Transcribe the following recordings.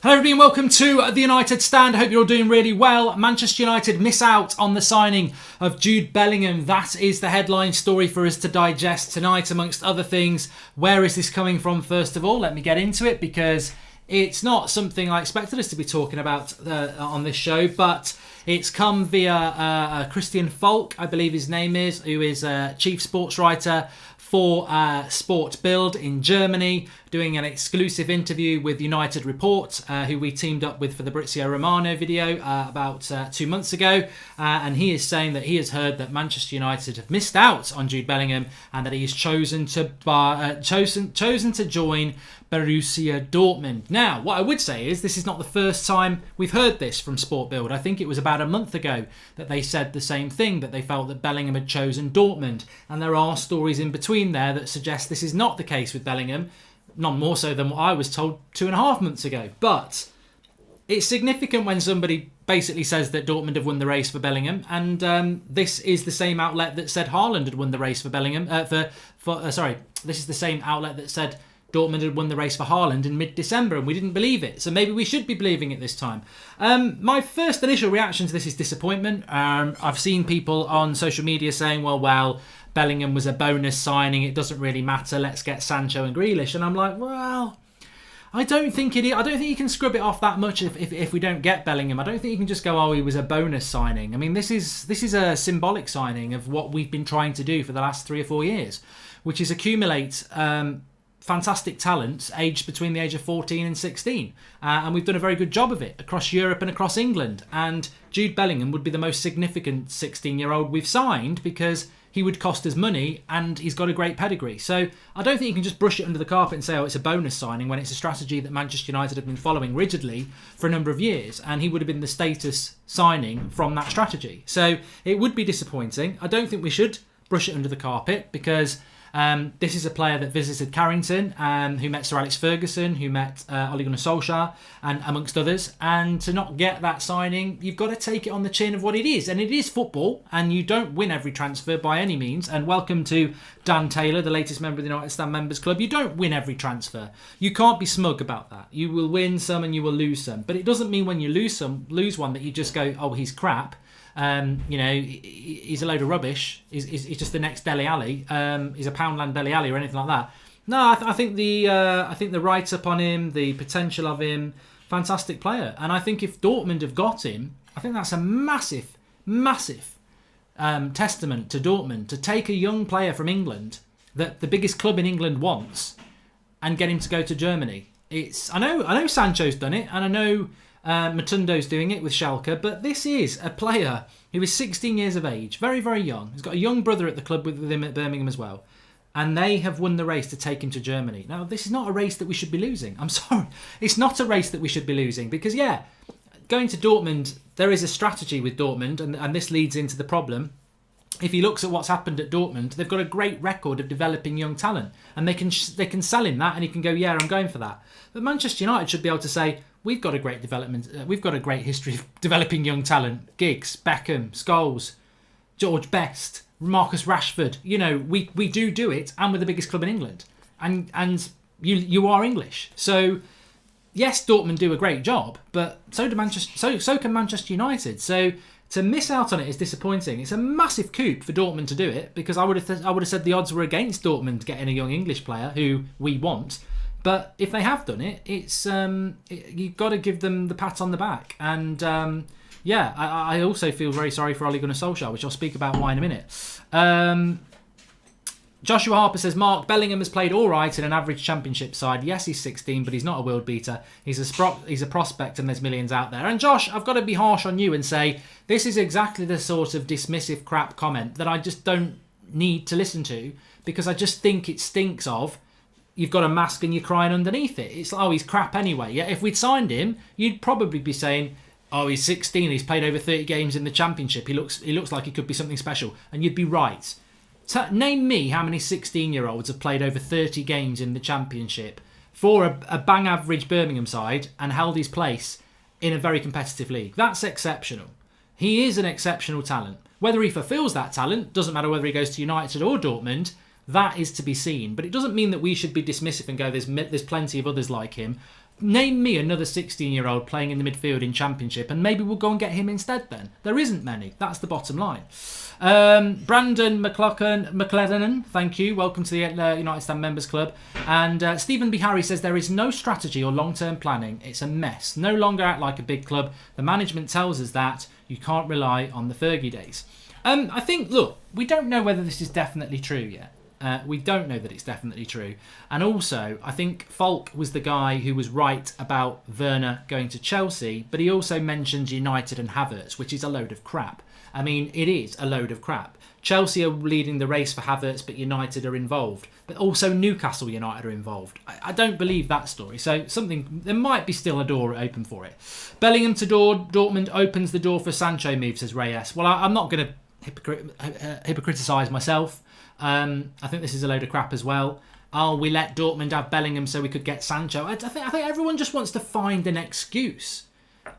Hello everybody and welcome to the United Stand. I hope you're all doing really well. Manchester United miss out on the signing of Jude Bellingham. That is the headline story for us to digest tonight, amongst other things. Where is this coming from, first of all? Let me get into it, because it's not something I expected us to be talking about on this show, but it's come via Christian Falk, I believe his name is, who is a chief sports writer for Sport Bild in Germany, doing an exclusive interview with United Report, who we teamed up with for the Brizio Romano video about 2 months ago. And he is saying that he has heard that Manchester United have missed out on Jude Bellingham and that he has chosen to join Borussia Dortmund. Now, what I would say is this is not the first time we've heard this from Sport Bild. I think it was about a month ago that they said the same thing, that they felt that Bellingham had chosen Dortmund. And there are stories in between there that suggest this is not the case with Bellingham, none more so than what I was told 2.5 months ago. But it's significant when somebody basically says that Dortmund have won the race for Bellingham, and this is the same outlet that said Haaland had won the race for Bellingham. This is the same outlet that said Dortmund had won the race for Haaland in mid-December, and we didn't believe it. So maybe we should be believing it this time. My first initial reaction to this is disappointment. I've seen people on social media saying, well, Bellingham was a bonus signing. It doesn't really matter. Let's get Sancho and Grealish. And I'm like, well, I don't think it is. I don't think you can scrub it off that much if we don't get Bellingham. I don't think you can just go, oh, he was a bonus signing. I mean, this is a symbolic signing of what we've been trying to do for the last 3 or 4 years, which is accumulate fantastic talents aged between the age of 14 and 16. And we've done a very good job of it across Europe and across England. And Jude Bellingham would be the most significant 16-year-old we've signed, because he would cost us money and he's got a great pedigree. So I don't think you can just brush it under the carpet and say, oh, it's a bonus signing, when it's a strategy that Manchester United have been following rigidly for a number of years, and he would have been the status signing from that strategy. So it would be disappointing. I don't think we should brush it under the carpet, because this is a player that visited Carrington, who met Sir Alex Ferguson, who met Ole Gunnar Solskjaer, and amongst others. And to not get that signing, you've got to take it on the chin of what it is. And it is football, and you don't win every transfer by any means. And welcome to Dan Taylor, the latest member of the United Stand Members Club. You don't win every transfer. You can't be smug about that. You will win some and you will lose some. But it doesn't mean when you lose one that you just go, oh, he's crap. He's a load of rubbish. He's just the next Dele Alli. He's a Poundland Dele Alli or anything like that. No, I think the write up on him, the potential of him, fantastic player. And I think if Dortmund have got him, I think that's a massive testament to Dortmund to take a young player from England that the biggest club in England wants and get him to go to Germany. I know Sancho's done it, and I know Matundo's doing it with Schalke, but this is a player who is 16 years of age, very, very young. He's got a young brother at the club with him at Birmingham as well. And they have won the race to take him to Germany. Now, this is not a race that we should be losing. I'm sorry. It's not a race that we should be losing, because, going to Dortmund, there is a strategy with Dortmund, and this leads into the problem. If he looks at what's happened at Dortmund, they've got a great record of developing young talent, and they can sell him that, and he can go, yeah, I'm going for that. But Manchester United should be able to say, we've got a great development. We've got a great history of developing young talent. Giggs, Beckham, Scholes, George Best, Marcus Rashford. We do it, and we're the biggest club in England. And you are English. So yes, Dortmund do a great job, but so can Manchester United. So to miss out on it is disappointing. It's a massive coup for Dortmund to do it, because I would have said the odds were against Dortmund getting a young English player who we want. But if they have done it, it's you've got to give them the pat on the back. And I also feel very sorry for Ole Gunnar Solskjaer, which I'll speak about why in a minute. Joshua Harper says, Mark, Bellingham has played all right in an average championship side. Yes, he's 16, but he's not a world beater. He's a prospect, and there's millions out there. And Josh, I've got to be harsh on you and say, this is exactly the sort of dismissive crap comment that I just don't need to listen to, because I just think it stinks of, you've got a mask and you're crying underneath it. It's like, oh, he's crap anyway. Yeah, if we'd signed him, you'd probably be saying, oh, he's 16, he's played over 30 games in the championship. He looks like he could be something special. And you'd be right. Name me how many 16-year-olds have played over 30 games in the championship for a bang average Birmingham side and held his place in a very competitive league. That's exceptional. He is an exceptional talent. Whether he fulfills that talent, doesn't matter whether he goes to United or Dortmund, that is to be seen. But it doesn't mean that we should be dismissive and go, there's plenty of others like him. Name me another 16-year-old playing in the midfield in Championship, and maybe we'll go and get him instead then. There isn't many. That's the bottom line. Brandon McLennan, thank you. Welcome to the United Stand Members Club. And Stephen B. Harry says there is no strategy or long-term planning. It's a mess. No longer act like a big club. The management tells us that you can't rely on the Fergie days. I think, look, we don't know whether this is definitely true yet. We don't know that it's definitely true. And also, I think Falk was the guy who was right about Werner going to Chelsea, but he also mentioned United and Havertz, which is a load of crap. I mean, it is a load of crap. Chelsea are leading the race for Havertz, but United are involved. But also Newcastle United are involved. I don't believe that story. So there might be still a door open for it. Bellingham to Dortmund opens the door for Sancho move, says Reyes. Well, I'm not going to hypocritise myself. I think this is a load of crap as well. Oh, we let Dortmund have Bellingham so we could get Sancho. I think everyone just wants to find an excuse.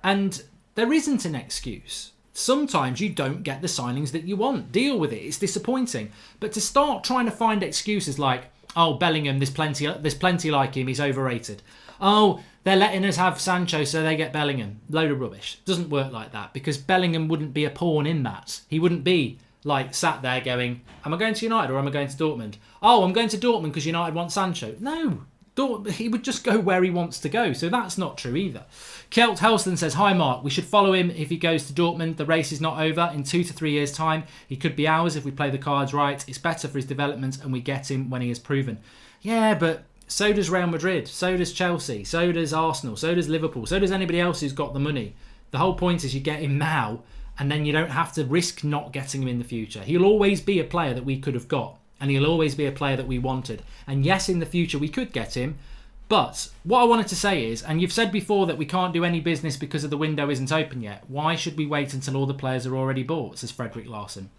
And there isn't an excuse. Sometimes you don't get the signings that you want. Deal with it. It's disappointing. But to start trying to find excuses like, oh, Bellingham, there's plenty like him, he's overrated. Oh, they're letting us have Sancho so they get Bellingham. Load of rubbish. Doesn't work like that, because Bellingham wouldn't be a pawn in that. He wouldn't be like sat there going, am I going to United or am I going to Dortmund? Oh, I'm going to Dortmund because United want Sancho. No, he would just go where he wants to go. So that's not true either. Kelt Helston says, hi Mark, we should follow him if he goes to Dortmund. The race is not over. In 2 to 3 years' time, he could be ours if we play the cards right. It's better for his development and we get him when he is proven. Yeah, but so does Real Madrid, so does Chelsea, so does Arsenal, so does Liverpool, so does anybody else who's got the money. The whole point is you get him now and then you don't have to risk not getting him in the future. He'll always be a player that we could have got, and he'll always be a player that we wanted. And yes, in the future we could get him, but what I wanted to say is, and you've said before that we can't do any business because the window isn't open yet. Why should we wait until all the players are already bought, says Frederick Larson.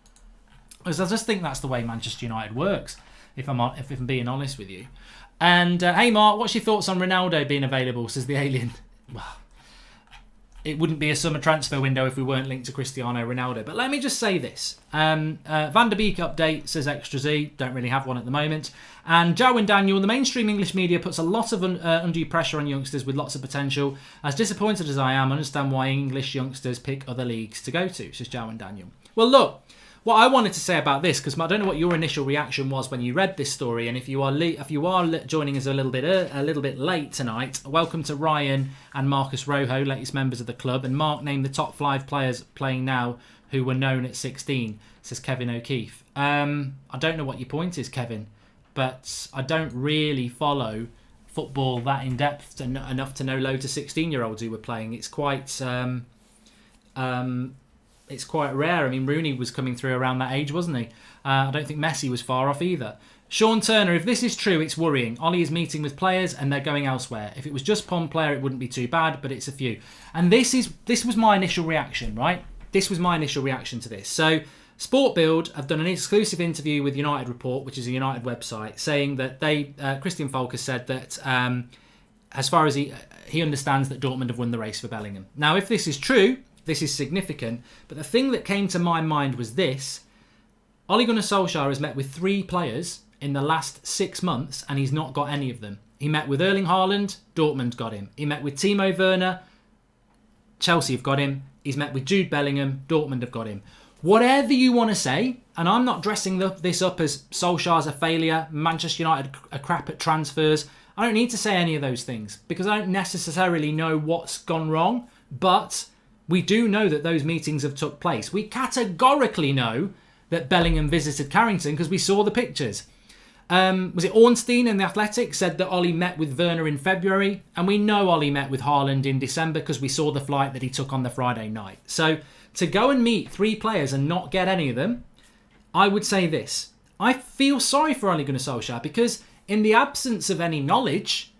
Because I just think that's the way Manchester United works, if I'm being honest with you. And hey Mark, what's your thoughts on Ronaldo being available, says the alien. Well, it wouldn't be a summer transfer window if we weren't linked to Cristiano Ronaldo. But let me just say this. Van der Beek update, says Extra Z. Don't really have one at the moment. And Jarwin Daniel, the mainstream English media puts a lot of undue pressure on youngsters with lots of potential. As disappointed as I am, I understand why English youngsters pick other leagues to go to, says Jarwin Daniel. Well, look, what I wanted to say about this, because I don't know what your initial reaction was when you read this story, and if you are joining us a little bit late tonight, welcome to Ryan and Marcus Rojo, latest members of the club. And Mark named the top 5 players playing now who were known at 16, says Kevin O'Keefe. I don't know what your point is, Kevin, but I don't really follow football that in depth enough to know loads of 16-year-olds who were playing. It's quite rare. I mean, Rooney was coming through around that age, wasn't he? I don't think Messi was far off either. Sean Turner, if this is true, it's worrying. Ollie is meeting with players and they're going elsewhere. If it was just one player, it wouldn't be too bad, but it's a few. And this was my initial reaction, right? This was my initial reaction to this. So, Sport Build have done an exclusive interview with United Report, which is a United website, saying that Christian Falk has said that as far as he understands that Dortmund have won the race for Bellingham. Now, if this is true, this is significant, but the thing that came to my mind was this. Ole Gunnar Solskjaer has met with 3 players in the last 6 months and he's not got any of them. He met with Erling Haaland, Dortmund got him. He met with Timo Werner, Chelsea have got him. He's met with Jude Bellingham, Dortmund have got him. Whatever you want to say, and I'm not dressing this up as Solskjaer's a failure, Manchester United are crap at transfers. I don't need to say any of those things because I don't necessarily know what's gone wrong, but we do know that those meetings have took place. We categorically know that Bellingham visited Carrington because we saw the pictures. Was it Ornstein in The Athletic said that Ollie met with Werner in February, and we know Ollie met with Haaland in December because we saw the flight that he took on the Friday night. So to go and meet 3 players and not get any of them, I would say this. I feel sorry for Ole Gunnar Solskjaer because in the absence of any knowledge,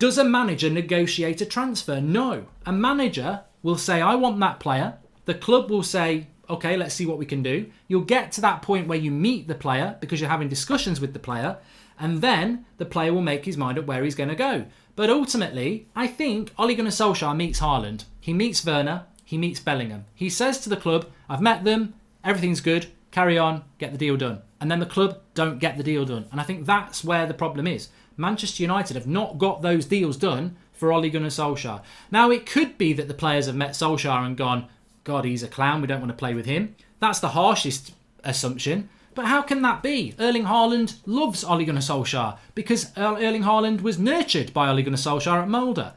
does a manager negotiate a transfer? No. A manager will say, I want that player. The club will say, okay, let's see what we can do. You'll get to that point where you meet the player because you're having discussions with the player, and then the player will make his mind up where he's going to go. But ultimately, I think Ole Gunnar Solskjaer meets Haaland. He meets Werner. He meets Bellingham. He says to the club, I've met them. Everything's good. Carry on. Get the deal done. And then the club don't get the deal done. And I think that's where the problem is. Manchester United have not got those deals done for Ole Gunnar Solskjaer. Now, it could be that the players have met Solskjaer and gone, God, he's a clown, we don't want to play with him. That's the harshest assumption. But how can that be? Erling Haaland loves Ole Gunnar Solskjaer because Erling Haaland was nurtured by Ole Gunnar Solskjaer at Mulder.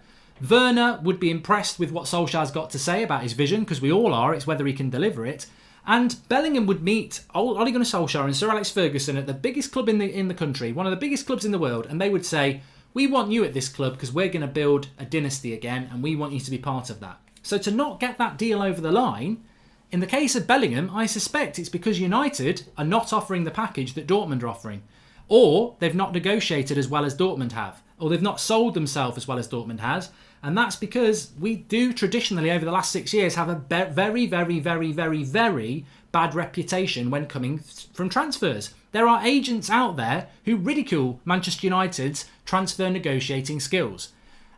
Werner would be impressed with what Solskjaer's got to say about his vision, because we all are, it's whether he can deliver it. And Bellingham would meet Ole Gunnar Solskjaer and Sir Alex Ferguson at the biggest club in the country, one of the biggest clubs in the world, and they would say, we want you at this club because we're going to build a dynasty again and we want you to be part of that. So to not get that deal over the line, in the case of Bellingham, I suspect it's because United are not offering the package that Dortmund are offering. Or they've not negotiated as well as Dortmund have. Or they've not sold themselves as well as Dortmund has. And that's because we do traditionally, over the last 6 years, have a very, very, very, very, very bad reputation when coming from transfers. There are agents out there who ridicule Manchester United's transfer negotiating skills.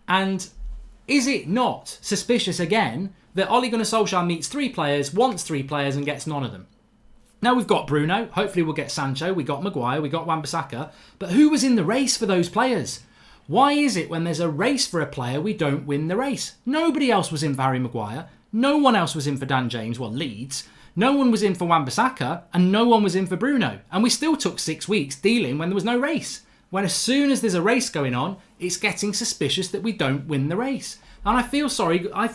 And is it not suspicious again that Ole Gunnar Solskjaer meets 3 players, wants 3 players and gets none of them? Now we've got Bruno, hopefully we'll get Sancho, we got Maguire, we got Wan-Bissaka, but who was in the race for those players? Why is it when there's a race for a player we don't win the race? Nobody else was in for Harry Maguire, no one else was in for Dan James, well Leeds, no one was in for Wan-Bissaka and no one was in for Bruno, and we still took 6 weeks dealing when there was no race. When as soon as there's a race going on, it's getting suspicious that we don't win the race. And I feel sorry for Ole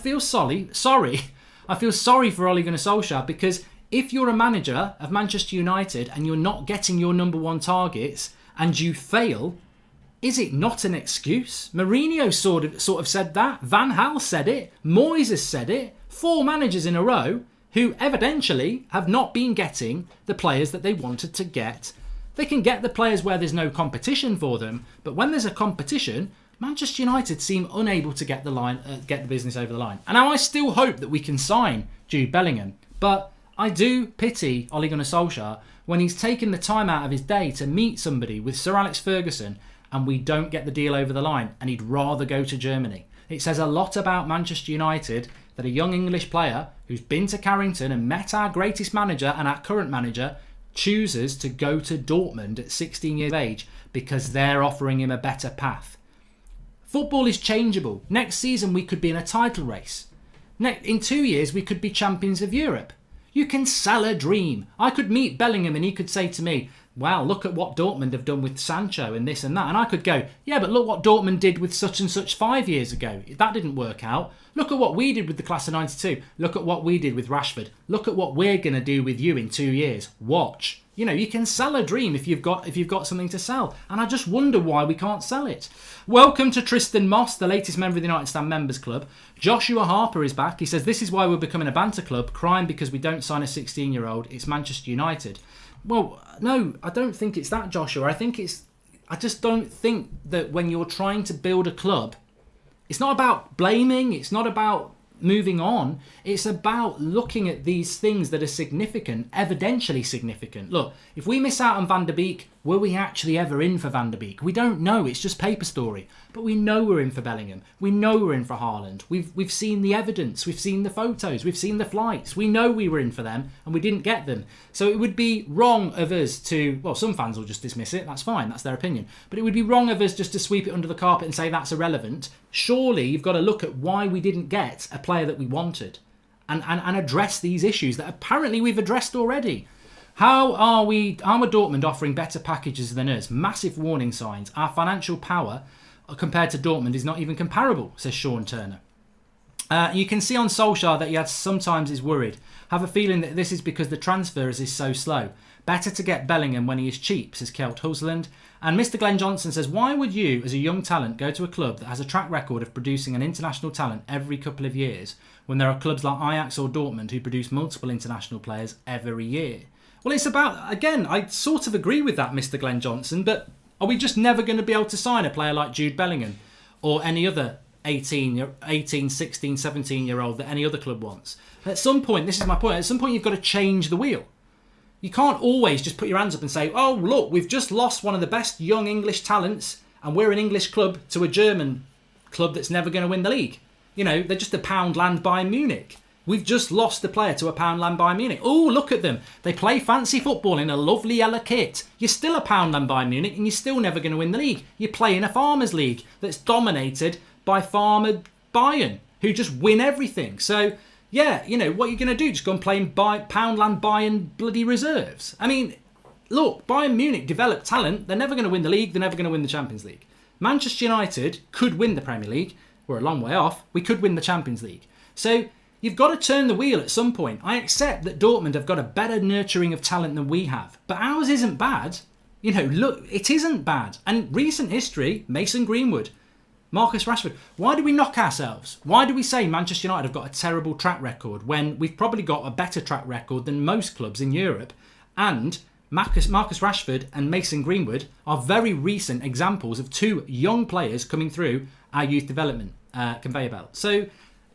Gunnar Solskjaer, because if you're a manager of Manchester United and you're not getting your number 1 targets and you fail, is it not an excuse? Mourinho sort of said that. Van Gaal said it. Moyes has said it. 4 managers in a row who evidently have not been getting the players that they wanted to get. They can get the players where there's no competition for them, but when there's a competition, Manchester United seem unable to get the business over the line. And now I still hope that we can sign Jude Bellingham, but I do pity Ole Gunnar Solskjaer when he's taken the time out of his day to meet somebody with Sir Alex Ferguson and we don't get the deal over the line and he'd rather go to Germany. It says a lot about Manchester United that a young English player who's been to Carrington and met our greatest manager and our current manager chooses to go to Dortmund at 16 years of age because they're offering him a better path. Football is changeable. Next season we could be in a title race. In 2 years we could be champions of Europe. You can sell a dream. I could meet Bellingham and he could say to me, wow, look at what Dortmund have done with Sancho and this and that. And I could go, yeah, but look what Dortmund did with such and such 5 years ago. That didn't work out. Look at what we did with the class of 92. Look at what we did with Rashford. Look at what we're going to do with you in 2 years. Watch. You know, you can sell a dream if you've got something to sell. And I just wonder why we can't sell it. Welcome to Tristan Moss, the latest member of the United Stand Members Club. Joshua Harper is back. He says, this is why we're becoming a banter club, crying because we don't sign a 16-year-old. It's Manchester United. Well, no, I don't think it's that, Joshua. I just don't think that when you're trying to build a club, it's not about blaming, it's not about moving on, it's about looking at these things that are significant, evidentially significant. Look, if we miss out on Van der Beek, were we actually ever in for Van der Beek? We don't know, it's just paper story. But we know we're in for Bellingham. We know we're in for Haaland. We've seen the evidence, we've seen the photos, we've seen the flights. We know we were in for them and we didn't get them. So it would be wrong of us to, well, some fans will just dismiss it, that's fine, that's their opinion. But it would be wrong of us just to sweep it under the carpet and say that's irrelevant. Surely you've got to look at why we didn't get a player that we wanted and address these issues that apparently we've addressed already. How are Dortmund offering better packages than us? Massive warning signs. Our financial power compared to Dortmund is not even comparable, says Sean Turner. You can see on Solskjaer that he sometimes is worried. Have a feeling that this is because the transfers is so slow. Better to get Bellingham when he is cheap, says Kelt Husland. And Mr. Glenn Johnson says, why would you, as a young talent, go to a club that has a track record of producing an international talent every couple of years when there are clubs like Ajax or Dortmund who produce multiple international players every year? Well, it's about, again, I sort of agree with that, Mr. Glenn Johnson, but are we just never going to be able to sign a player like Jude Bellingham or any other 18, 16, 17-year-old that any other club wants? At some point, this is my point, at some point you've got to change the wheel. You can't always just put your hands up and say, oh, look, we've just lost one of the best young English talents and we're an English club to a German club that's never going to win the league. You know, they're just a Poundland Bayern Munich. We've just lost the player to a Poundland Bayern Munich. Oh, look at them. They play fancy football in a lovely yellow kit. You're still a Poundland Bayern Munich and you're still never going to win the league. You play in a Farmers League that's dominated by farmer Bayern, who just win everything. So, yeah, you know, what are you going to do? Just go and play in Poundland Bayern bloody reserves? I mean, look, Bayern Munich developed talent. They're never going to win the league. They're never going to win the Champions League. Manchester United could win the Premier League. We're a long way off. We could win the Champions League. So you've got to turn the wheel at some point. I accept that Dortmund have got a better nurturing of talent than we have. But ours isn't bad. You know, look, it isn't bad. And recent history, Mason Greenwood, Marcus Rashford. Why do we knock ourselves? Why do we say Manchester United have got a terrible track record when we've probably got a better track record than most clubs in Europe? And Marcus Rashford and Mason Greenwood are very recent examples of two young players coming through our youth development conveyor belt. So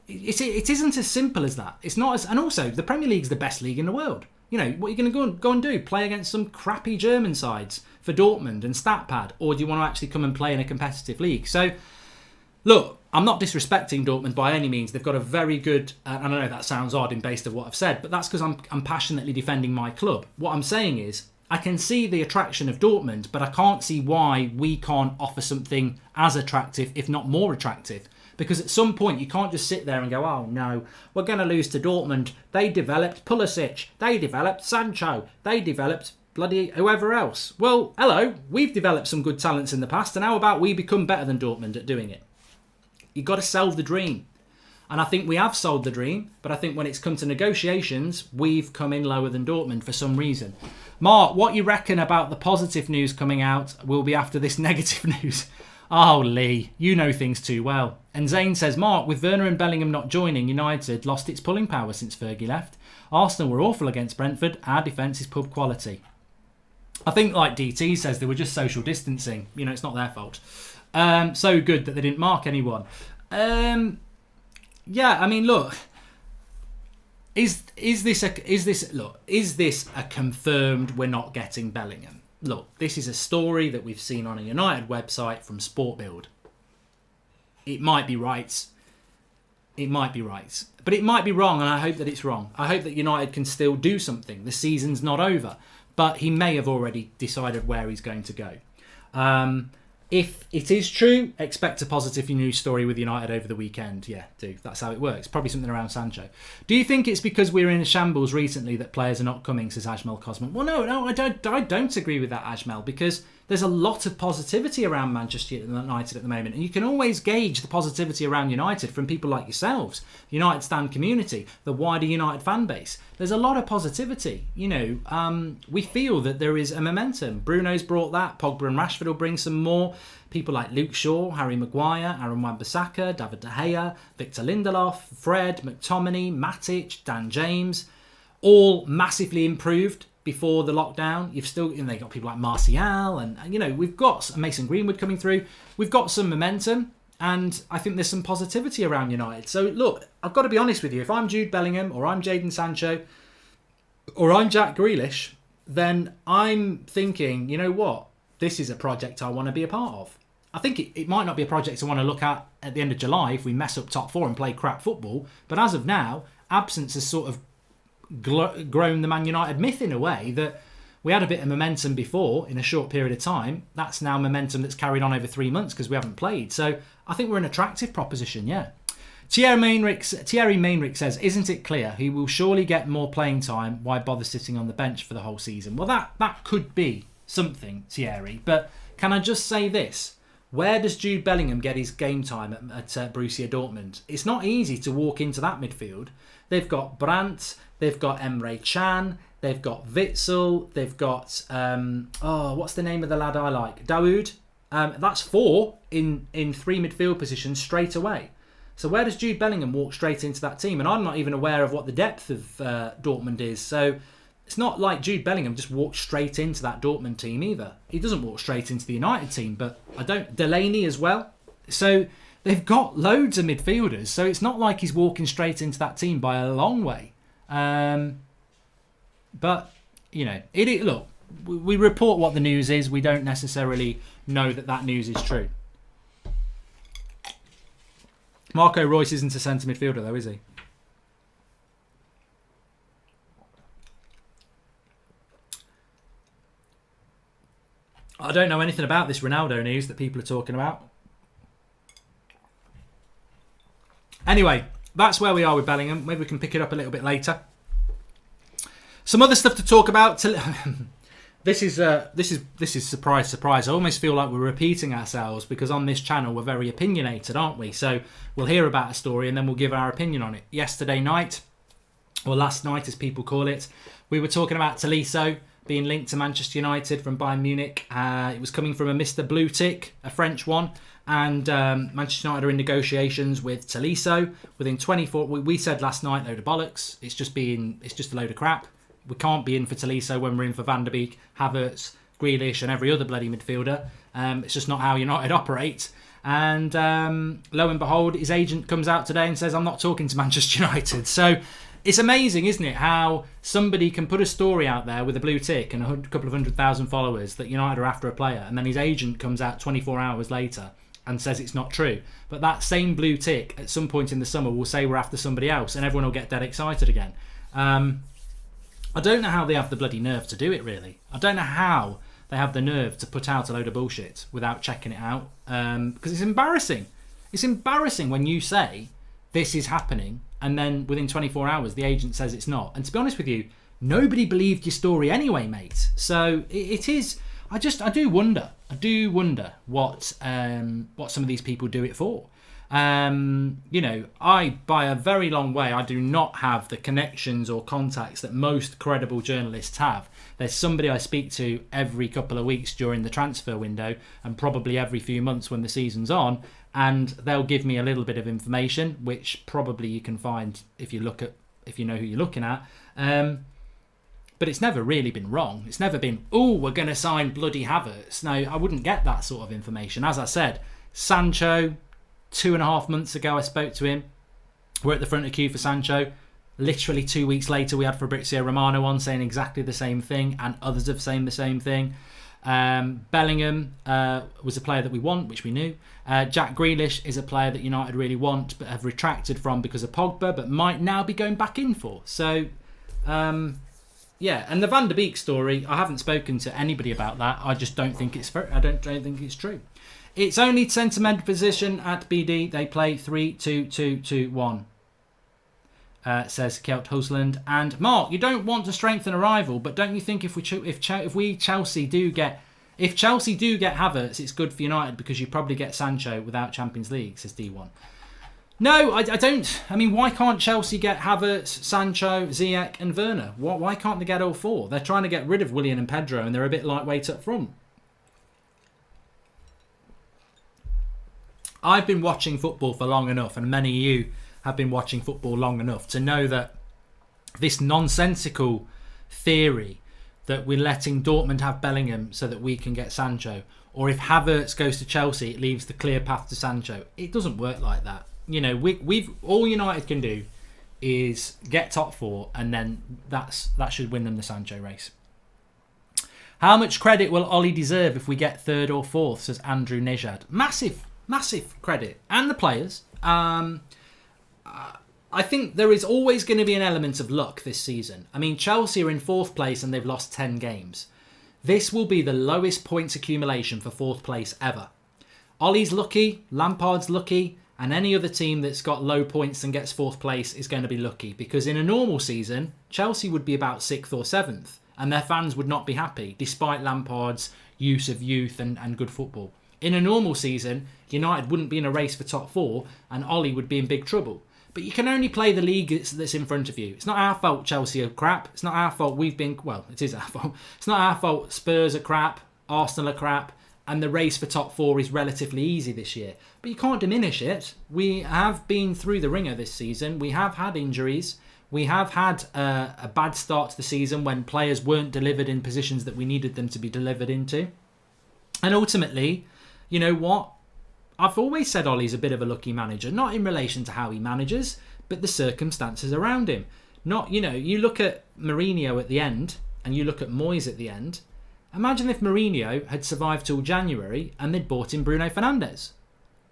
it isn't as simple as that. It's not as, and also the Premier League is the best league in the world. You know, what are you going to go and do? Play against some crappy German sides for Dortmund and StatPad? Or do you want to actually come and play in a competitive league? So, look, I'm not disrespecting Dortmund by any means. They've got a very good, and I know that sounds odd in based of what I've said, but that's because I'm passionately defending my club. What I'm saying is, I can see the attraction of Dortmund, but I can't see why we can't offer something as attractive, if not more attractive. Because at some point, you can't just sit there and go, oh no, we're going to lose to Dortmund. They developed Pulisic. They developed Sancho. They developed bloody whoever else. Well, hello, we've developed some good talents in the past, and how about we become better than Dortmund at doing it? You've got to sell the dream. And I think we have sold the dream, but I think when it's come to negotiations, we've come in lower than Dortmund for some reason. Mark, what you reckon about the positive news coming out will be after this negative news? Oh, Lee, you know things too well. And Zane says, Mark, with Werner and Bellingham not joining, United lost its pulling power since Fergie left. Arsenal were awful against Brentford. Our defence is pub quality. I think, like DT says, they were just social distancing. You know, it's not their fault. So good that they didn't mark anyone. Yeah, I mean, look, is this a confirmed we're not getting Bellingham? Look, this is a story that we've seen on a United website from Sport Build. It might be right. It might be right. But it might be wrong, and I hope that it's wrong. I hope that United can still do something. The season's not over. But he may have already decided where he's going to go. If it is true, expect a positive news story with United over the weekend. Yeah, do. That's how it works. Probably something around Sancho. Do you think it's because we're in a shambles recently that players are not coming, says Ajmal Cosman? Well, no, I don't agree with that, Ajmal, because there's a lot of positivity around Manchester United at the moment. And you can always gauge the positivity around United from people like yourselves, the United Stand community, the wider United fan base. There's a lot of positivity. You know, we feel that there is a momentum. Bruno's brought that. Pogba and Rashford will bring some more. People like Luke Shaw, Harry Maguire, Aaron Wan-Bissaka, David De Gea, Victor Lindelof, Fred, McTominay, Matic, Dan James, all massively improved before the lockdown. You've still, you know, got people like Martial, and you know, we've got Mason Greenwood coming through. We've got some momentum, and I think there's some positivity around United. So look, I've got to be honest with you. If I'm Jude Bellingham, or I'm Jadon Sancho, or I'm Jack Grealish, then I'm thinking, you know what? This is a project I want to be a part of. I think it might not be a project I want to look at the end of July if we mess up top four and play crap football. But as of now, absence has sort of grown the Man United myth in a way that we had a bit of momentum before in a short period of time. That's now momentum that's carried on over 3 months because we haven't played. So I think we're an attractive proposition, yeah. Thierry Mainrick says, isn't it clear he will surely get more playing time? Why bother sitting on the bench for the whole season? Well, that could be something, Thierry. But can I just say this? Where does Jude Bellingham get his game time at Borussia Dortmund? It's not easy to walk into that midfield. They've got Brandt, they've got Emre Can, they've got Witsel, they've got, what's the name of the lad I like? Dawood. That's 4 in 3 midfield positions straight away. So where does Jude Bellingham walk straight into that team? And I'm not even aware of what the depth of Dortmund is. So it's not like Jude Bellingham just walked straight into that Dortmund team either. He doesn't walk straight into the United team, but Delaney as well. So they've got loads of midfielders. So it's not like he's walking straight into that team by a long way. But, you know, look, we report what the news is. We don't necessarily know that news is true. Marco Reus isn't a centre midfielder though, is he? I don't know anything about this Ronaldo news that people are talking about. Anyway, that's where we are with Bellingham. Maybe we can pick it up a little bit later. Some other stuff to talk about. This is surprise, surprise. I almost feel like we're repeating ourselves because on this channel we're very opinionated, aren't we? So we'll hear about a story and then we'll give our opinion on it. Yesterday night, or last night as people call it, we were talking about Tolisso being linked to Manchester United from Bayern Munich. It was coming from a Mr. Blue Tick, a French one. And Manchester United are in negotiations with Tolisso. Within 24, we said last night, load of bollocks. It's just a load of crap. We can't be in for Tolisso when we're in for Van der Beek, Havertz, Grealish and every other bloody midfielder. It's just not how United operate. And lo and behold, his agent comes out today and says, I'm not talking to Manchester United. So it's amazing, isn't it, how somebody can put a story out there with a blue tick and a couple of 100,000 followers that United are after a player, and then his agent comes out 24 hours later and says it's not true. But that same blue tick at some point in the summer will say we're after somebody else and everyone will get dead excited again. I don't know how they have the bloody nerve to do it, really. I don't know how they have the nerve to put out a load of bullshit without checking it out. Because it's embarrassing. It's embarrassing when you say this is happening and then within 24 hours the agent says it's not. And to be honest with you, nobody believed your story anyway, mate. So it is... I do wonder what some of these people do it for. I, by a very long way, I do not have the connections or contacts that most credible journalists have. There's somebody I speak to every couple of weeks during the transfer window and probably every few months when the season's on, and they'll give me a little bit of information, which probably you can find if you know who you're looking at. But it's never really been wrong. It's never been, we're going to sign bloody Havertz. No, I wouldn't get that sort of information. As I said, Sancho, 2.5 months ago I spoke to him. We're at the front of the queue for Sancho. Literally 2 weeks later we had Fabrizio Romano on saying exactly the same thing, and others have saying the same thing. Bellingham was a player that we want, which we knew. Jack Grealish is a player that United really want but have retracted from because of Pogba, but might now be going back in for. So... yeah, and the Van der Beek story, I haven't spoken to anybody about that. I just don't think it's fair. I don't think it's true. It's only centre-mid position at BD. They play 3-2-2-2-1, says Kjeld Husland. And Mark, you don't want to strengthen a rival, but don't you think if Chelsea do get Havertz, it's good for United because you probably get Sancho without Champions League, says D1. No, I don't. I mean, why can't Chelsea get Havertz, Sancho, Ziyech and Werner? Why can't they get all four? They're trying to get rid of Willian and Pedro and they're a bit lightweight up front. I've been watching football for long enough, and many of you have been watching football long enough to know that this nonsensical theory that we're letting Dortmund have Bellingham so that we can get Sancho, or if Havertz goes to Chelsea, it leaves the clear path to Sancho. It doesn't work like that. You know, we've all United can do is get top four, and then that should win them the Sancho race. How much credit will Ollie deserve if we get third or fourth, says Andrew Nejad. Massive credit. And the players. I think there is always going to be an element of luck this season. I mean, Chelsea are in fourth place and they've lost 10 games. This will be the lowest points accumulation for fourth place ever. Ollie's lucky, Lampard's lucky, and any other team that's got low points and gets fourth place is going to be lucky, because in a normal season, Chelsea would be about 6th or 7th, and their fans would not be happy, despite Lampard's use of youth and good football. In a normal season, United wouldn't be in a race for top four, and Ollie would be in big trouble. But you can only play the league that's in front of you. It's not our fault Chelsea are crap. It's not our fault it is our fault. It's not our fault Spurs are crap, Arsenal are crap, and the race for top four is relatively easy this year. But you can't diminish it. We have been through the ringer this season. We have had injuries. We have had a bad start to the season when players weren't delivered in positions that we needed them to be delivered into. And ultimately, you know what? I've always said Ollie's a bit of a lucky manager, not in relation to how he manages, but the circumstances around him. You look at Mourinho at the end, and you look at Moyes at the end. Imagine if Mourinho had survived till January and they'd bought in Bruno Fernandes.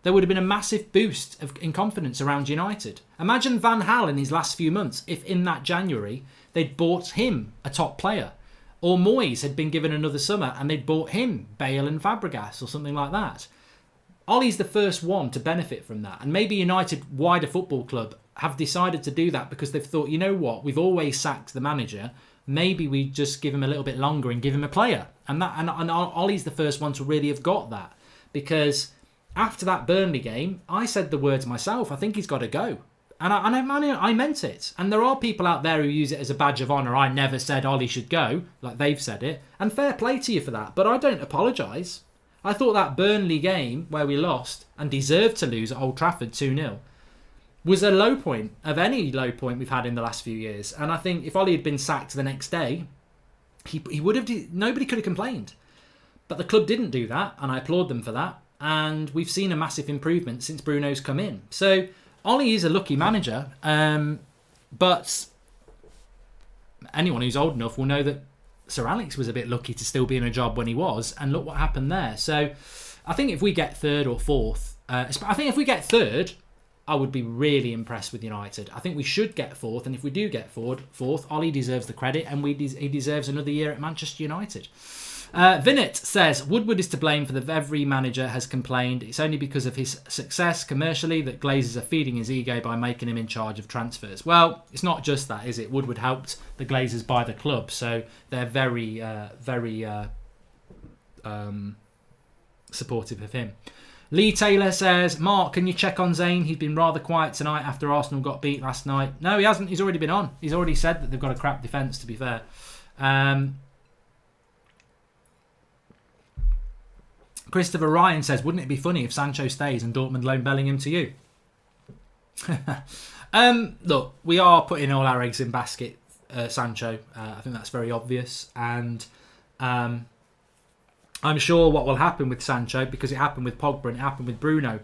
There would have been a massive boost in confidence around United. Imagine Van Gaal in his last few months if in that January they'd bought him a top player. Or Moyes had been given another summer and they'd bought him Bale and Fabregas or something like that. Ollie's the first one to benefit from that. And maybe United wider football club have decided to do that because they've thought, you know what, we've always sacked the manager. Maybe we just give him a little bit longer and give him a player. And Ollie's the first one to really have got that. Because after that Burnley game, I said the words myself, I think he's got to go. And I meant it. And there are people out there who use it as a badge of honour. I never said Ollie should go, like they've said it. And fair play to you for that. But I don't apologise. I thought that Burnley game where we lost and deserved to lose at Old Trafford 2-0 was a low point of any low point we've had in the last few years. And I think if Ollie had been sacked the next day, he would have. Nobody could have complained. But the club didn't do that, and I applaud them for that. And we've seen a massive improvement since Bruno's come in. So Ollie is a lucky manager, but anyone who's old enough will know that Sir Alex was a bit lucky to still be in a job when he was, and look what happened there. So I think if we get third or fourth, I think if we get third, I would be really impressed with United. I think we should get fourth, and if we do get fourth, Ollie deserves the credit, and he deserves another year at Manchester United. Vinit says, Woodward is to blame for the every manager has complained. It's only because of his success commercially that Glazers are feeding his ego by making him in charge of transfers. Well, it's not just that, is it? Woodward helped the Glazers buy the club, so they're very supportive of him. Lee Taylor says, Mark, can you check on Zayn? He's been rather quiet tonight after Arsenal got beat last night. No, he hasn't. He's already been on. He's already said that they've got a crap defence, to be fair. Christopher Ryan says, wouldn't it be funny if Sancho stays and Dortmund loan Bellingham to you? Look, we are putting all our eggs in basket, Sancho. I think that's very obvious. And I'm sure what will happen with Sancho, because it happened with Pogba and it happened with Bruno.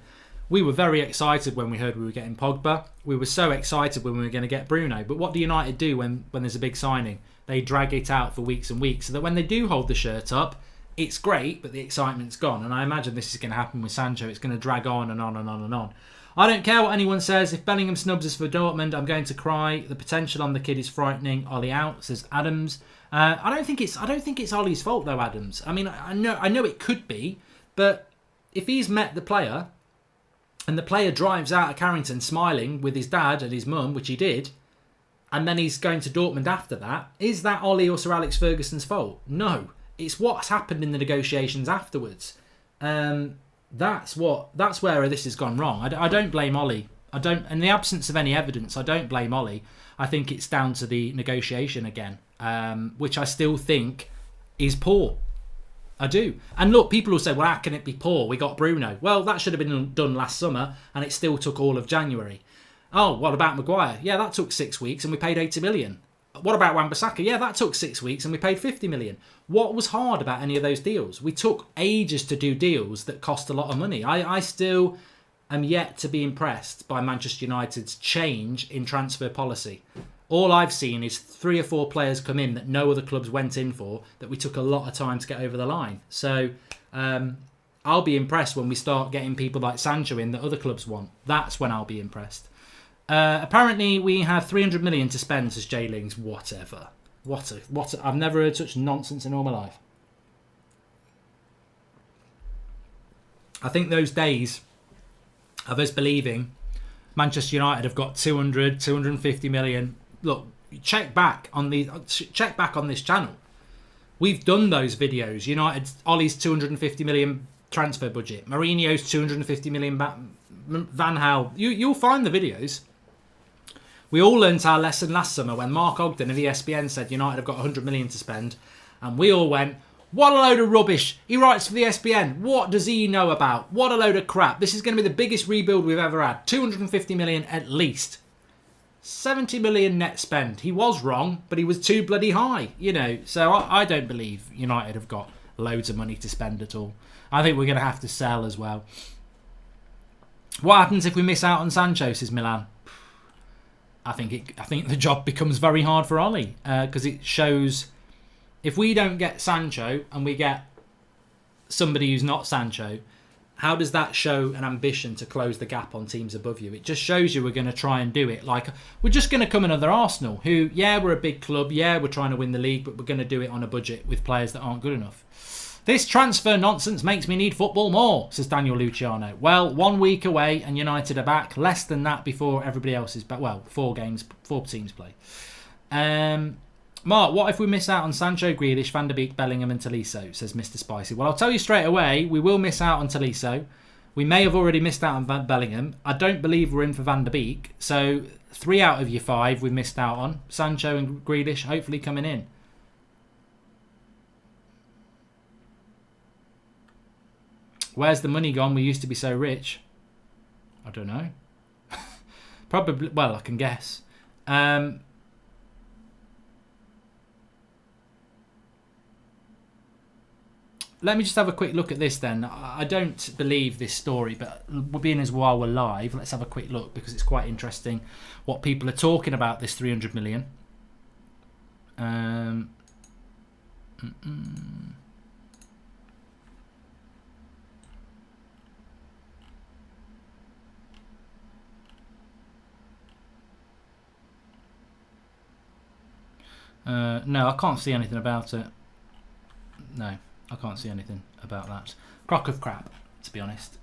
We were very excited when we heard we were getting Pogba. We were so excited when we were going to get Bruno. But what do United do when there's a big signing? They drag it out for weeks and weeks so that when they do hold the shirt up, it's great, but the excitement's gone. And I imagine this is going to happen with Sancho. It's going to drag on and on and on and on. I don't care what anyone says. If Bellingham snubs us for Dortmund, I'm going to cry. The potential on the kid is frightening. Ollie out, says Adams. I don't think it's Ollie's fault though, Adams. I mean, I know it could be, but if he's met the player and the player drives out of Carrington smiling with his dad and his mum, which he did, and then he's going to Dortmund after that, is that Ollie or Sir Alex Ferguson's fault? No. It's what's happened in the negotiations afterwards. That's where this has gone wrong. I don't blame Ollie. In the absence of any evidence, I don't blame Ollie. I think it's down to the negotiation again, which I still think is poor. I do. And look, people will say, well, how can it be poor? We got Bruno. Well, that should have been done last summer, and it still took all of January. Oh, what about Maguire? Yeah, that took 6 weeks, and we paid 80 million. What about Wan-Bissaka? Yeah, that took 6 weeks and we paid 50 million. What was hard about any of those deals? We took ages to do deals that cost a lot of money. I still am yet to be impressed by Manchester United's change in transfer policy. All I've seen is 3 or 4 players come in that no other clubs went in for, that we took a lot of time to get over the line. So I'll be impressed when we start getting people like Sancho in that other clubs want. That's when I'll be impressed. Apparently we have 300 million to spend, says Jay Lings. Whatever. I've never heard such nonsense in all my life. I think those days of us believing Manchester United have got 200, 250 million. Look, check back on this channel. We've done those videos. United, Ollie's 250 million transfer budget, Mourinho's 250 million, Van Gaal. You'll find the videos. We all learnt our lesson last summer when Mark Ogden of ESPN said United have got 100 million to spend, and we all went, what a load of rubbish. He writes for the ESPN. What does he know about? What a load of crap. This is going to be the biggest rebuild we've ever had. 250 million at least. 70 million net spend. He was wrong, but he was too bloody high, So I don't believe United have got loads of money to spend at all. I think we're going to have to sell as well. What happens if we miss out on Sancho, says Milan? I think the job becomes very hard for Ollie, because it shows if we don't get Sancho and we get somebody who's not Sancho, how does that show an ambition to close the gap on teams above you? It just shows you we're going to try and do it. Like, we're just going to come another Arsenal, who, yeah, we're a big club, yeah, we're trying to win the league, but we're going to do it on a budget with players that aren't good enough. This transfer nonsense makes me need football more, says Daniel Luciano. Well, 1 week away and United are back. Less than that before everybody else is back. Well, 4 teams play. Mark, what if we miss out on Sancho, Grealish, Van der Beek, Bellingham and Tolisso, says Mr. Spicy. Well, I'll tell you straight away, we will miss out on Tolisso. We may have already missed out on Bellingham. I don't believe we're in for Van der Beek. So 3 out of your 5 we missed out on. Sancho and Grealish hopefully coming in. Where's the money gone? We used to be so rich. I don't know. Probably, well, I can guess. Let me just have a quick look at this then. I don't believe this story, but being as while we're live, let's have a quick look because it's quite interesting what people are talking about this 300 million. No, I can't see anything about it. No, I can't see anything about that. Crock of crap, to be honest.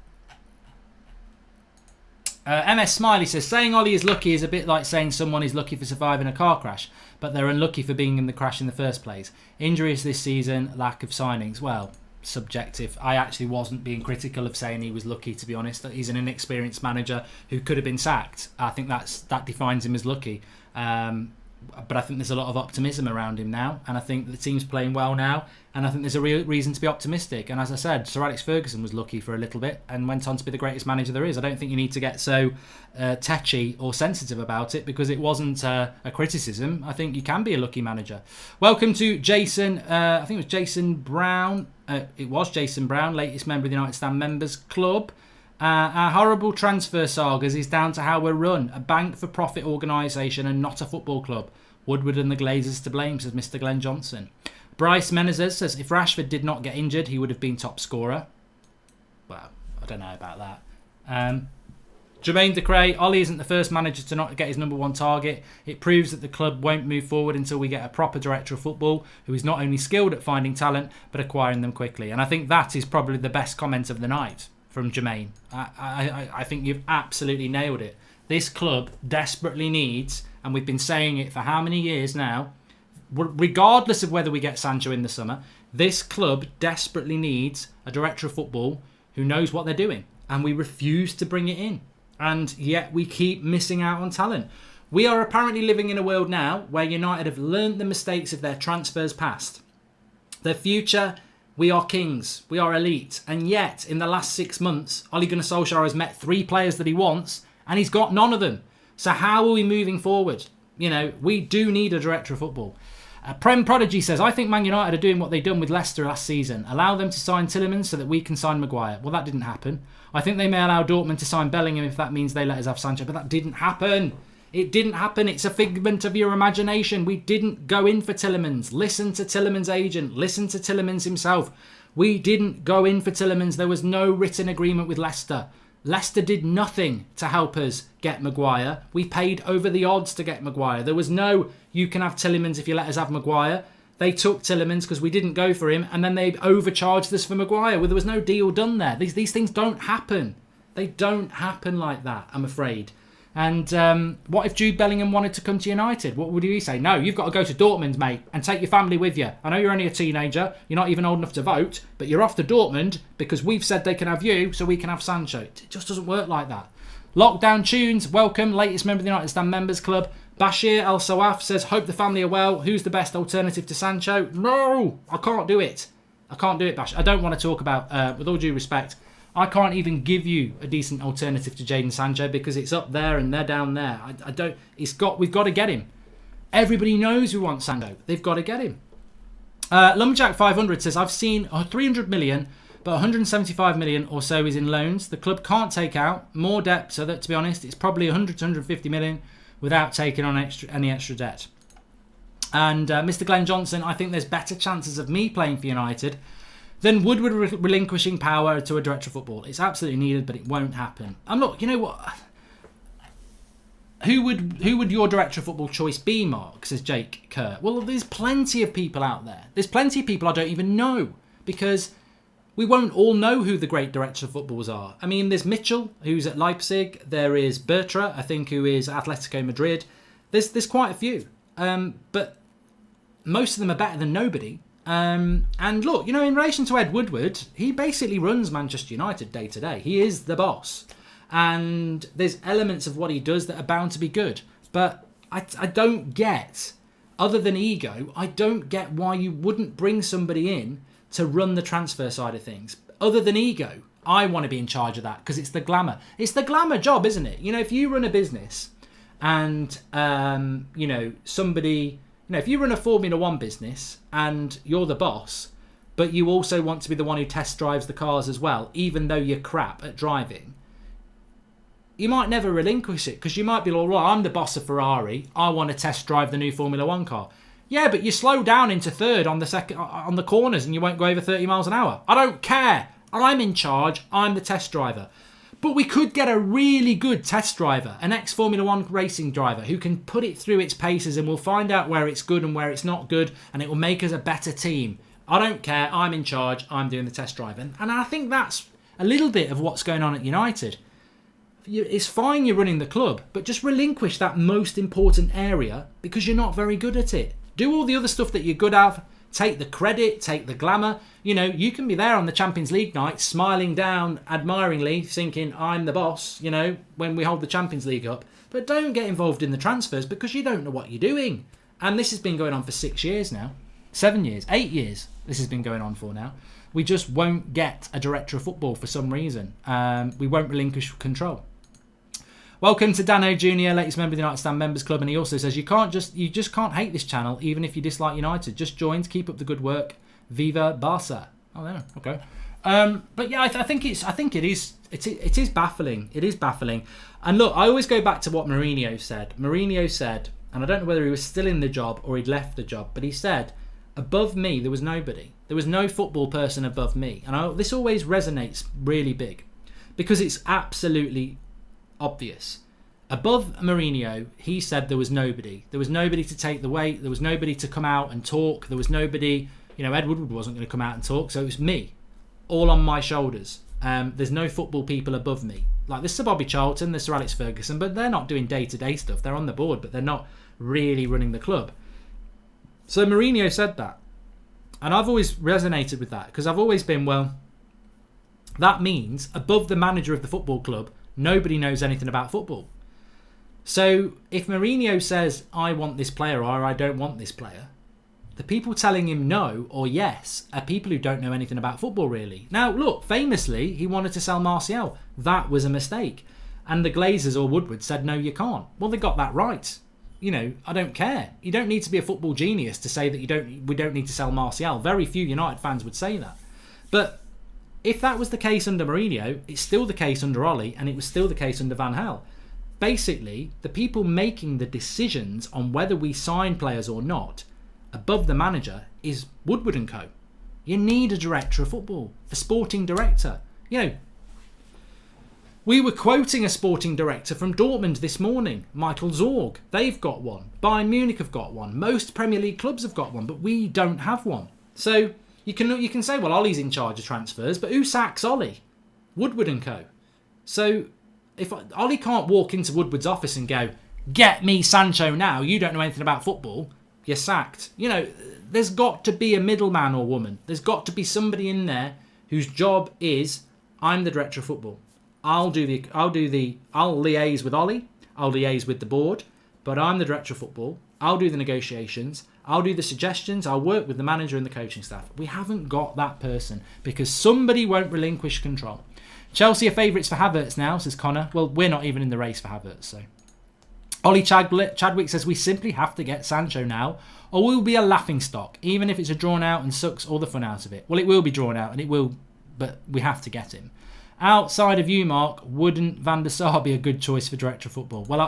MS Smiley says, saying Ollie is lucky is a bit like saying someone is lucky for surviving a car crash, but they're unlucky for being in the crash in the first place. Injuries this season, lack of signings. Well, subjective. I actually wasn't being critical of saying he was lucky, to be honest. He's an inexperienced manager who could have been sacked. I think that defines him as lucky. But I think there's a lot of optimism around him now, and I think the team's playing well now, and I think there's a real reason to be optimistic. And as I said, Sir Alex Ferguson was lucky for a little bit and went on to be the greatest manager there is. I don't think you need to get so tetchy or sensitive about it because it wasn't a criticism. I think you can be a lucky manager. Welcome to Jason, I think it was Jason Brown. It was Jason Brown, latest member of the United Stand Members Club. Our horrible transfer sagas is down to how we're run. A bank-for-profit organisation and not a football club. Woodward and the Glazers to blame, says Mr. Glenn Johnson. Bryce Menezes says, if Rashford did not get injured, he would have been top scorer. Well, I don't know about that. Jermaine Decray, Ollie isn't the first manager to not get his number 1 target. It proves that the club won't move forward until we get a proper director of football who is not only skilled at finding talent, but acquiring them quickly. And I think that is probably the best comment of the night from Jermaine. I think you've absolutely nailed it. This club desperately needs, and we've been saying it for how many years now, regardless of whether we get Sancho in the summer, this club desperately needs a director of football who knows what they're doing. And we refuse to bring it in. And yet we keep missing out on talent. We are apparently living in a world now where United have learned the mistakes of their transfers past. Their future, we are kings. We are elite. And yet, in the last 6 months, Ole Gunnar Solskjaer has met 3 players that he wants, and he's got none of them. So how are we moving forward? You know, we do need a director of football. Prem Prodigy says, I think Man United are doing what they've done with Leicester last season. Allow them to sign Tielemans so that we can sign Maguire. Well, that didn't happen. I think they may allow Dortmund to sign Bellingham if that means they let us have Sancho, but that didn't happen. It didn't happen. It's a figment of your imagination. We didn't go in for Tielemans. Listen to Tielemans' agent. Listen to Tielemans himself. We didn't go in for Tielemans. There was no written agreement with Leicester. Leicester did nothing to help us get Maguire. We paid over the odds to get Maguire. There was no, you can have Tielemans if you let us have Maguire. They took Tielemans because we didn't go for him, and then they overcharged us for Maguire. Well, there was no deal done there. These things don't happen. They don't happen like that, I'm afraid. And what if Jude Bellingham wanted to come to United? What would he say? No, you've got to go to Dortmund, mate, and take your family with you. I know you're only a teenager. You're not even old enough to vote, but you're off to Dortmund because we've said they can have you, so we can have Sancho. It just doesn't work like that. Lockdown Tunes, welcome. Latest member of the United Stand Members Club. Bashir Al Sawaf says, hope the family are well. Who's the best alternative to Sancho? No, I can't do it. I can't do it, Bash. I don't want to talk about, with all due respect, I can't even give you a decent alternative to Jadon Sancho because it's up there and they're down there. I don't. We've got to get him. Everybody knows we want Sancho. They've got to get him. Lumberjack 500 says, I've seen 300 million, but 175 million or so is in loans. The club can't take out more debt, so that, to be honest, it's probably 100 to 150 million without taking on any extra debt. And Mr. Glenn Johnson, I think there's better chances of me playing for United than Woodward relinquishing power to a director of football. It's absolutely needed, but it won't happen. And look, you know what? Who would your director of football choice be, Mark? Says Jake Kerr. Well, there's plenty of people out there. There's plenty of people I don't even know. because we won't all know who the great director of footballs are. I mean, there's Mitchell, who's at Leipzig. There is Bertra, I think, who is Atletico Madrid. There's quite a few. But most of them are better than nobody. And look, in relation to Ed Woodward, he basically runs Manchester United day to day. He is the boss. And there's elements of what he does that are bound to be good. But I don't get, other than ego, I don't get why you wouldn't bring somebody in to run the transfer side of things. Other than ego, I want to be in charge of that because it's the glamour. It's the glamour job, isn't it? If you run a business and, somebody... if you run a Formula 1 business and you're the boss, but you also want to be the one who test drives the cars as well, even though you're crap at driving, you might never relinquish it because you might be like, well, I'm the boss of Ferrari. I want to test drive the new Formula 1 car. Yeah, but you slow down into third on the corners and you won't go over 30 miles an hour. I don't care. I'm in charge. I'm the test driver. But we could get a really good test driver, an ex-Formula 1 racing driver who can put it through its paces and we'll find out where it's good and where it's not good and it will make us a better team. I don't care. I'm in charge. I'm doing the test drive. And I think that's a little bit of what's going on at United. It's fine you're running the club, but just relinquish that most important area because you're not very good at it. Do all the other stuff that you're good at. Take the credit, take the glamour. You can be there on the Champions League night, smiling down admiringly, thinking, I'm the boss, when we hold the Champions League up. But don't get involved in the transfers because you don't know what you're doing. And this has been going on for 6 years now. 7 years, 8 years this has been going on for now. We just won't get a director of football for some reason. We won't relinquish control. Welcome to Dano Jr., latest member of the United Stand Members Club, and he also says you just can't hate this channel even if you dislike United. Just join to keep up the good work. Viva Barca. Oh, there. Okay. But yeah, I think it is baffling. It is baffling. And look, I always go back to what Mourinho said. Mourinho said, and I don't know whether he was still in the job or he'd left the job, but he said, above me there was nobody. There was no football person above me, and this always resonates really big because it's absolutely obvious. Above Mourinho, he said there was nobody. There was nobody to take the weight. There was nobody to come out and talk. There was nobody, Ed Woodward wasn't going to come out and talk, so it was me, all on my shoulders. There's no football people above me. Like, there's Sir Bobby Charlton, there's Sir Alex Ferguson, but they're not doing day-to-day stuff. They're on the board, but they're not really running the club. So Mourinho said that. And I've always resonated with that, because I've always been, well, that means above the manager of the football club, nobody knows anything about football. So if Mourinho says, I want this player or I don't want this player, the people telling him no or yes are people who don't know anything about football, really. Now, look, famously, he wanted to sell Martial. That was a mistake. And the Glazers or Woodward said, no, you can't. Well, they got that right. I don't care. You don't need to be a football genius to say that we don't need to sell Martial. Very few United fans would say that. But if that was the case under Mourinho, it's still the case under Ollie, and it was still the case under Van Gaal. Basically, the people making the decisions on whether we sign players or not, above the manager, is Woodward and Co. You need a director of football, a sporting director. We were quoting a sporting director from Dortmund this morning, Michael Zorg. They've got one. Bayern Munich have got one. Most Premier League clubs have got one, but we don't have one. So you can say, well, Ollie's in charge of transfers, but who sacks Ollie? Woodward and Co. So if Ollie can't walk into Woodward's office and go, get me Sancho now, you don't know anything about football, you're sacked. There's got to be a middleman or woman. There's got to be somebody in there whose job is, I'm the director of football. I'll liaise with Ollie. I'll liaise with the board, but I'm the director of football. I'll do the negotiations. I'll do the suggestions. I'll work with the manager and the coaching staff. We haven't got that person because somebody won't relinquish control. Chelsea are favourites for Havertz now, says Connor. Well, we're not even in the race for Havertz, so. Ollie Chadwick says we simply have to get Sancho now, or we'll be a laughingstock, even if it's a drawn out and sucks all the fun out of it. Well, it will be drawn out, and it will, but we have to get him. Outside of you, Mark, wouldn't Van der Sar be a good choice for director of football? Well,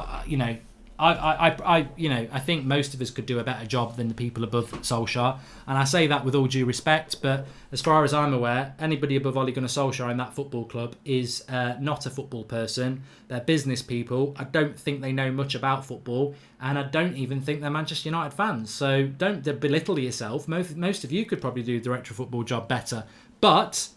I think most of us could do a better job than the people above Solskjaer, and I say that with all due respect. But as far as I'm aware, anybody above Ole Gunnar Solskjaer in that football club is not a football person. They're business people. I don't think they know much about football, and I don't even think they're Manchester United fans. So don't belittle yourself. Most of you could probably do the director of football job better, but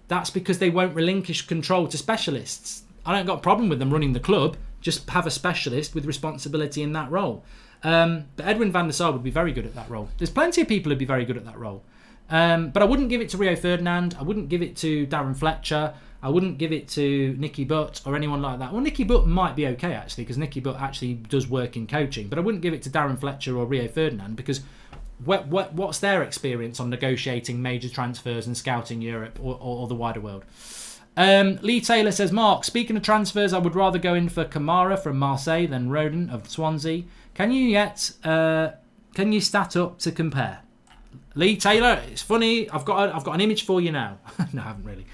that's because they won't relinquish control to specialists. I don't got a problem with them running the club. Just have a specialist with responsibility in that role. But Edwin van der Sar would be very good at that role. There's plenty of people who'd be very good at that role. But I wouldn't give it to Rio Ferdinand. I wouldn't give it to Darren Fletcher. I wouldn't give it to Nicky Butt or anyone like that. Well, Nicky Butt might be okay, actually, because Nicky Butt actually does work in coaching. But I wouldn't give it to Darren Fletcher or Rio Ferdinand, because what's their experience on negotiating major transfers and scouting Europe or the wider world? Lee Taylor says, Mark, speaking of transfers, I would rather go in for Kamara from Marseille than Rodon of Swansea. Can you stat up to compare? Lee Taylor, it's funny. I've got an image for you now. No, I haven't really.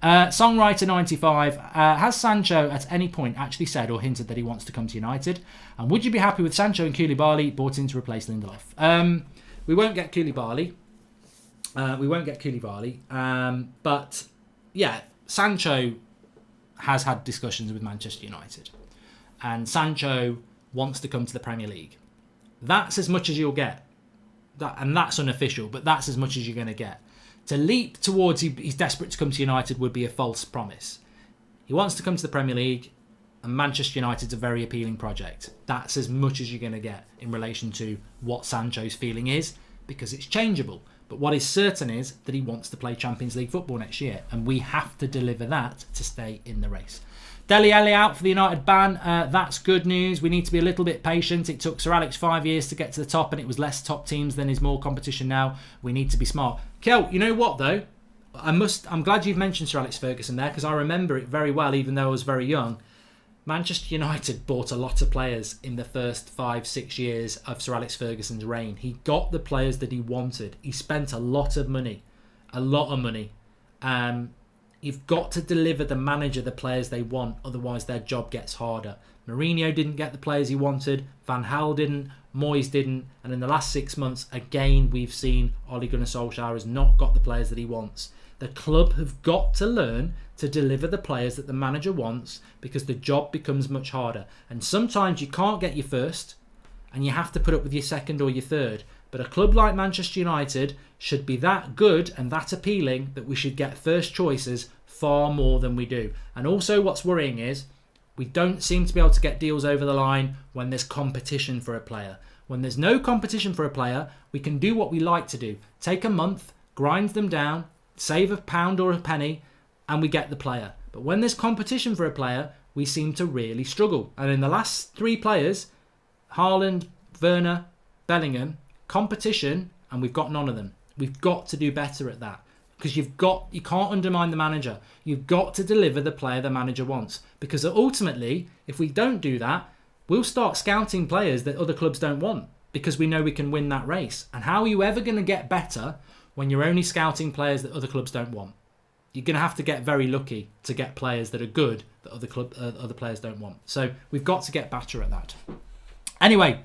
Songwriter 95, has Sancho at any point actually said or hinted that he wants to come to United? And would you be happy with Sancho and Koulibaly bought in to replace Lindelof? We won't get Koulibaly. But yeah, Sancho has had discussions with Manchester United, and Sancho wants to come to the Premier League. That's as much as you'll get. And that's unofficial, but that's as much as you're going to get. To leap towards he's desperate to come to United would be a false promise. He wants to come to the Premier League, and Manchester United's a very appealing project. That's as much as you're going to get in relation to what Sancho's feeling is, because it's changeable. But what is certain is that he wants to play Champions League football next year, and we have to deliver that to stay in the race. Dele Alli out for the United ban. That's good news. We need to be a little bit patient. It took Sir Alex 5 years to get to the top, and it was less top teams. Then is more competition now. We need to be smart. Kel, you know what though? I'm glad you've mentioned Sir Alex Ferguson there, because I remember it very well, even though I was very young. Manchester United bought a lot of players in the first 5-6 years of Sir Alex Ferguson's reign. He got the players that he wanted. He spent a lot of money. You've got to deliver the manager the players they want, otherwise their job gets harder. Mourinho didn't get the players he wanted. Van Gaal didn't. Moyes didn't. And in the last 6 months, again, we've seen Ole Gunnar Solskjaer has not got the players that he wants. The club have got to learn to deliver the players that the manager wants, because the job becomes much harder. And sometimes you can't get your first, and you have to put up with your second or your third. But a club like Manchester United should be that good and that appealing that we should get first choices far more than we do. And also what's worrying is we don't seem to be able to get deals over the line when there's competition for a player. When there's no competition for a player, we can do what we like to do. Take a month, grind them down, save a pound or a penny, and we get the player. But when there's competition for a player, we seem to really struggle. And in the last 3 players, Haaland, Werner, Bellingham, competition, and we've got none of them. We've got to do better at that, because you can't undermine the manager. You've got to deliver the player the manager wants, because ultimately, if we don't do that, we'll start scouting players that other clubs don't want, because we know we can win that race. And how are you ever going to get better when you're only scouting players that other clubs don't want? You're going to have to get very lucky to get players that are good that other players don't want. So we've got to get better at that. Anyway,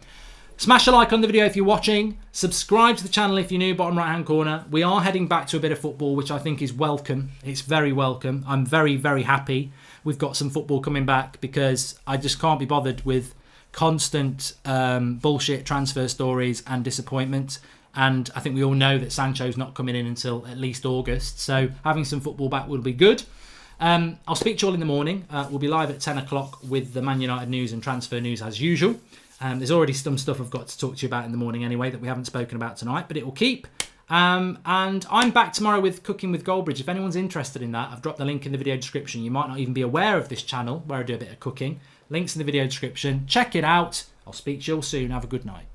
smash a like on the video if you're watching. Subscribe to the channel if you're new, bottom right hand corner. We are heading back to a bit of football, which I think is welcome. It's very welcome. I'm very, very happy we've got some football coming back, because I just can't be bothered with constant bullshit transfer stories and disappointment. And I think we all know that Sancho's not coming in until at least August. So having some football back will be good. I'll speak to you all in the morning. We'll be live at 10 o'clock with the Man United news and transfer news as usual. There's already some stuff I've got to talk to you about in the morning anyway that we haven't spoken about tonight, but it will keep. And I'm back tomorrow with Cooking with Goldbridge. If anyone's interested in that, I've dropped the link in the video description. You might not even be aware of this channel where I do a bit of cooking. Links in the video description. Check it out. I'll speak to you all soon. Have a good night.